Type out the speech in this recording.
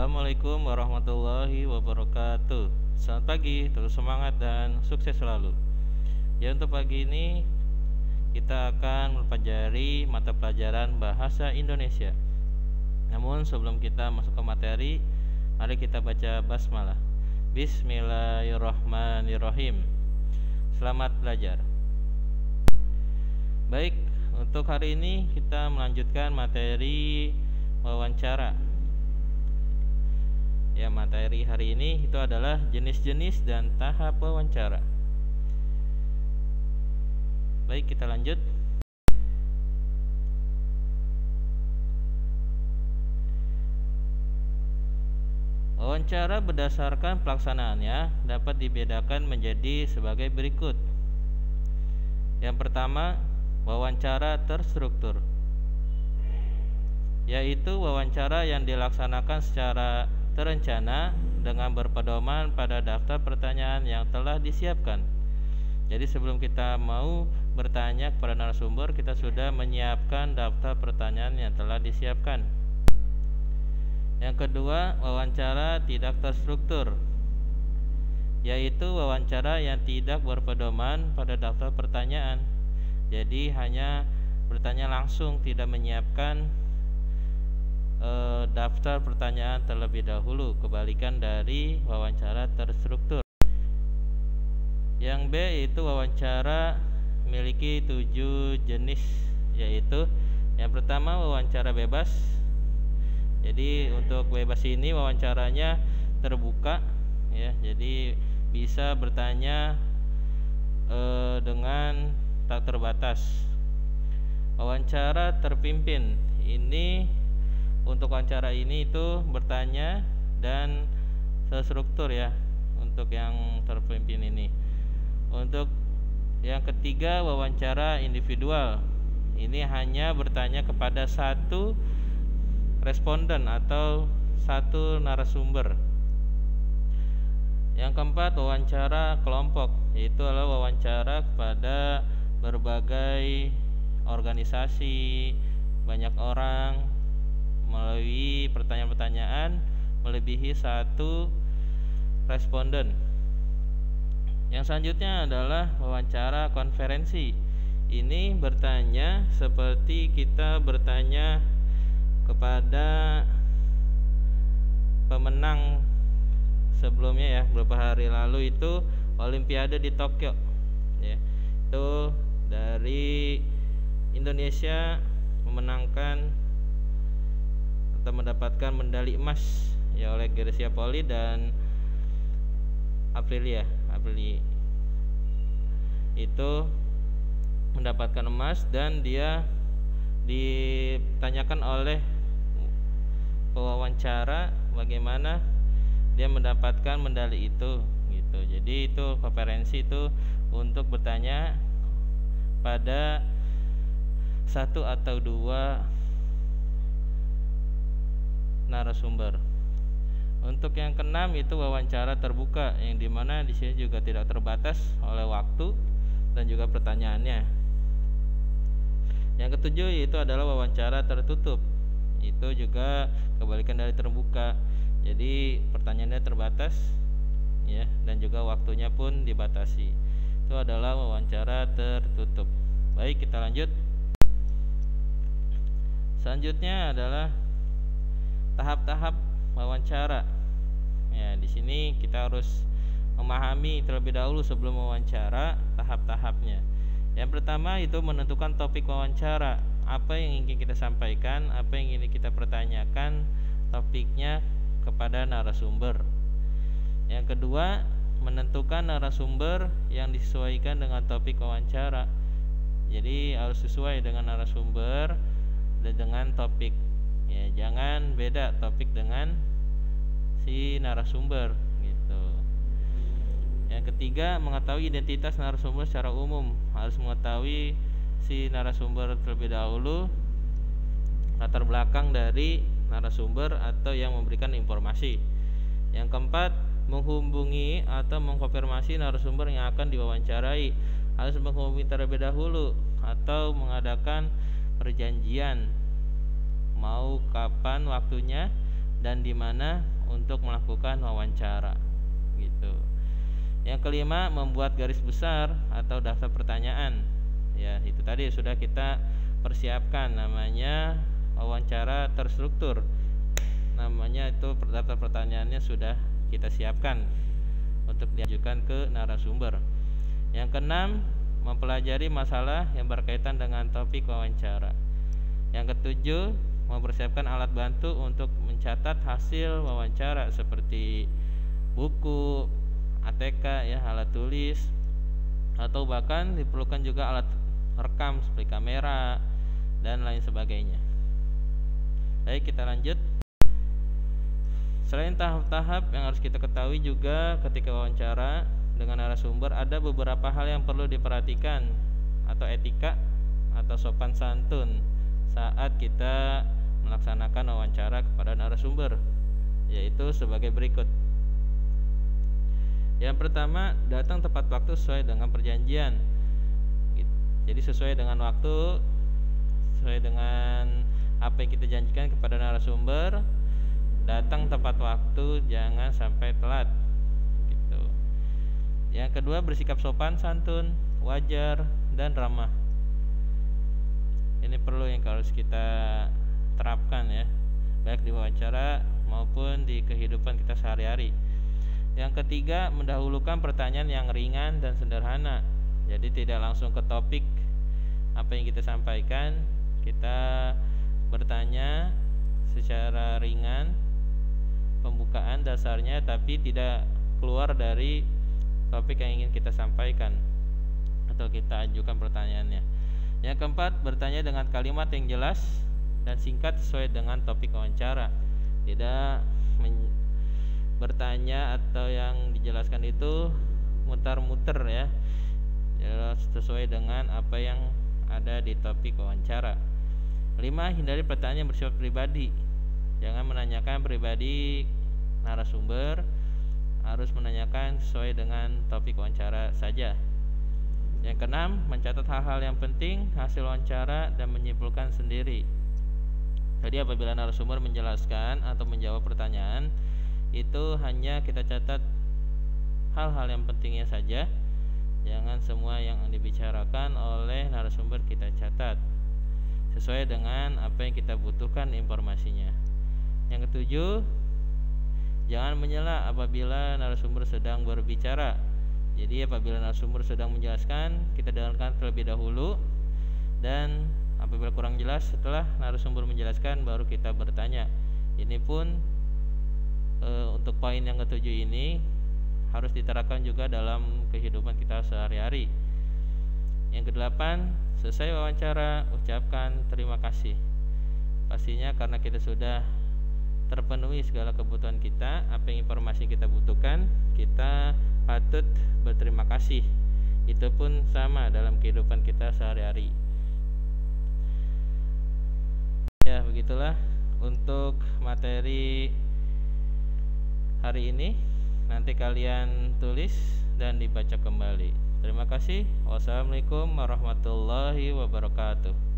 Assalamualaikum warahmatullahi wabarakatuh. Selamat pagi, terus semangat dan sukses selalu. Ya, untuk pagi ini kita akan mempelajari mata pelajaran bahasa Indonesia. Namun sebelum kita masuk ke materi, mari kita baca basmalah. Bismillahirrahmanirrahim. Selamat belajar. Baik, untuk hari ini kita melanjutkan materi wawancara. Ya, materi hari ini itu adalah jenis-jenis dan tahap wawancara. Baik, kita lanjut. Wawancara berdasarkan pelaksanaannya dapat dibedakan menjadi sebagai berikut. Yang pertama, wawancara terstruktur, yaitu wawancara yang dilaksanakan secara terencana dengan berpedoman pada daftar pertanyaan yang telah disiapkan. Jadi sebelum kita mau bertanya kepada narasumber, kita sudah menyiapkan daftar pertanyaan yang telah disiapkan. Yang kedua, wawancara tidak terstruktur, yaitu wawancara yang tidak berpedoman pada daftar pertanyaan. Jadi hanya bertanya langsung, tidak menyiapkan daftar pertanyaan terlebih dahulu, kebalikan dari wawancara terstruktur. Yang B yaitu wawancara memiliki 7 jenis, yaitu yang pertama wawancara bebas. Jadi untuk bebas ini wawancaranya terbuka, ya, jadi bisa bertanya dengan tak terbatas. Wawancara terpimpin ini, untuk wawancara ini itu bertanya dan terstruktur, ya, untuk yang terpimpin ini. Untuk yang ketiga, wawancara individual. Ini hanya bertanya kepada satu responden atau satu narasumber. Yang keempat, wawancara kelompok, yaitu adalah wawancara kepada berbagai organisasi, banyak orang, melalui pertanyaan-pertanyaan melebihi satu responden. Yang selanjutnya adalah wawancara konferensi. Ini bertanya seperti kita bertanya kepada pemenang sebelumnya, ya, beberapa hari lalu itu Olimpiade di Tokyo, ya. Itu dari Indonesia memenangkan atau mendapatkan medali emas, ya, oleh Grecia Poli dan Aprilia itu mendapatkan emas, dan dia ditanyakan oleh pewawancara bagaimana dia mendapatkan medali itu, gitu. Jadi itu konferensi itu untuk bertanya pada satu atau dua narasumber. Untuk yang keenam itu wawancara terbuka, yang dimana di sini juga tidak terbatas oleh waktu dan juga pertanyaannya. Yang ketujuh yaitu adalah wawancara tertutup. Itu juga kebalikan dari terbuka. Jadi pertanyaannya terbatas, ya, dan juga waktunya pun dibatasi. Itu adalah wawancara tertutup. Baik, kita lanjut. Selanjutnya adalah tahap-tahap wawancara. Ya, di sini kita harus memahami terlebih dahulu sebelum wawancara tahap-tahapnya. Yang pertama itu menentukan topik wawancara, apa yang ingin kita sampaikan, apa yang ingin kita pertanyakan, topiknya kepada narasumber. Yang kedua, menentukan narasumber yang disesuaikan dengan topik wawancara. Jadi harus sesuai dengan narasumber dan dengan topik. Ya, jangan beda topik dengan si narasumber, gitu. Yang ketiga, mengetahui identitas narasumber secara umum. Harus mengetahui si narasumber terlebih dahulu, latar belakang dari narasumber atau yang memberikan informasi. Yang keempat, menghubungi atau mengkonfirmasi narasumber yang akan diwawancarai. Harus menghubungi terlebih dahulu atau mengadakan perjanjian mau kapan waktunya dan di mana untuk melakukan wawancara gitu. Yang kelima, membuat garis besar atau daftar pertanyaan. Ya, itu tadi sudah kita persiapkan, namanya wawancara terstruktur. Namanya itu daftar pertanyaannya sudah kita siapkan untuk diajukan ke narasumber. Yang keenam, mempelajari masalah yang berkaitan dengan topik wawancara. Yang ketujuh, mempersiapkan alat bantu untuk mencatat hasil wawancara seperti buku, ATK ya, alat tulis, atau bahkan diperlukan juga alat rekam seperti kamera dan lain sebagainya. Baik, kita lanjut. Selain tahap-tahap yang harus kita ketahui juga ketika wawancara dengan narasumber, ada beberapa hal yang perlu diperhatikan atau etika atau sopan santun saat kita melaksanakan wawancara kepada narasumber, yaitu sebagai berikut. Yang pertama, datang tepat waktu sesuai dengan perjanjian. Jadi sesuai dengan waktu, sesuai dengan apa yang kita janjikan kepada narasumber, datang tepat waktu, jangan sampai telat gitu. Yang kedua, bersikap sopan santun, wajar dan ramah. Ini perlu yang harus kita terapkan ya, baik di wawancara maupun di kehidupan kita sehari-hari. Yang ketiga, mendahulukan pertanyaan yang ringan dan sederhana. Jadi tidak langsung ke topik apa yang kita sampaikan, kita bertanya secara ringan, pembukaan dasarnya, tapi tidak keluar dari topik yang ingin kita sampaikan atau kita ajukan pertanyaannya. Yang keempat, bertanya dengan kalimat yang jelas dan singkat sesuai dengan topik wawancara. Tidak bertanya atau yang dijelaskan itu muter-muter ya, sesuai dengan apa yang ada di topik wawancara. 5. Hindari pertanyaan yang bersifat pribadi. Jangan menanyakan pribadi narasumber, harus menanyakan sesuai dengan topik wawancara saja. Yang keenam, mencatat hal-hal yang penting hasil wawancara dan menyimpulkan sendiri. Jadi apabila narasumber menjelaskan atau menjawab pertanyaan, itu hanya kita catat hal-hal yang pentingnya saja. Jangan semua yang dibicarakan oleh narasumber kita catat, sesuai dengan apa yang kita butuhkan informasinya. Yang ketujuh, jangan menyela apabila narasumber sedang berbicara. Jadi apabila narasumber sedang menjelaskan, kita dengarkan terlebih dahulu, dan apabila kurang jelas setelah narasumber menjelaskan baru kita bertanya. Ini pun untuk poin yang ketujuh ini harus diterapkan juga dalam kehidupan kita sehari-hari. Yang kedelapan, selesai wawancara ucapkan terima kasih. Pastinya karena kita sudah terpenuhi segala kebutuhan kita, apa yang informasi kita butuhkan, kita patut berterima kasih. Itu pun sama dalam kehidupan kita sehari-hari. Ya, begitulah untuk materi hari ini. Nanti kalian tulis dan dibaca kembali. Terima kasih. Wassalamualaikum warahmatullahi wabarakatuh.